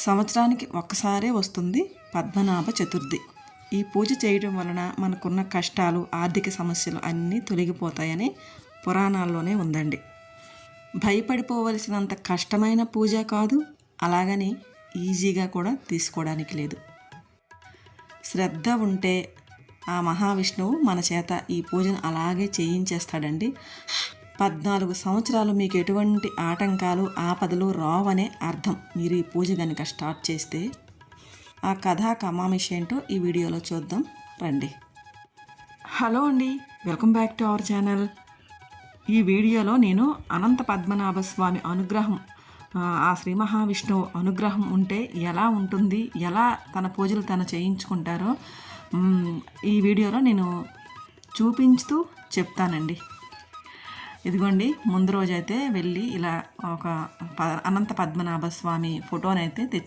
సంవత్సరానికి ఒక్కసారే వస్తుంది పద్మనాభ చతుర్థి. ఈ పూజ చేయడం వలన మనకున్న కష్టాలు, ఆర్థిక సమస్యలు అన్నీ తొలగిపోతాయని పురాణాల్లోనే ఉందండి. భయపడిపోవలసినంత కష్టమైన పూజ కాదు, అలాగని ఈజీగా కూడా తీసుకోవడానికి లేదు. శ్రద్ధ ఉంటే ఆ మహావిష్ణువు మన చేత ఈ పూజను అలాగే చేయించేస్తాడండి. 14 సంవత్సరాలు మీకు ఎటువంటి ఆటంకాలు, ఆపదలు రావనే అర్థం మీరు ఈ పూజ కనుక స్టార్ట్ చేస్తే. ఆ కథా కమామిష్ ఏంటో ఈ వీడియోలో చూద్దాం రండి. హలో అండి, welcome back to our channel. ఈ వీడియోలో నేను అనంత పద్మనాభ స్వామి అనుగ్రహం, ఆ శ్రీ మహావిష్ణువు అనుగ్రహం ఉంటే ఎలా ఉంటుంది, ఎలా తన పూజలు తను చేయించుకుంటారో ఈ వీడియోలో నేను చూపించుతూ చెప్తానండి. ఇదిగోండి, ముందు రోజైతే వెళ్ళి ఇలా ఒక అనంత పద్మనాభ స్వామి ఫోటోనైతే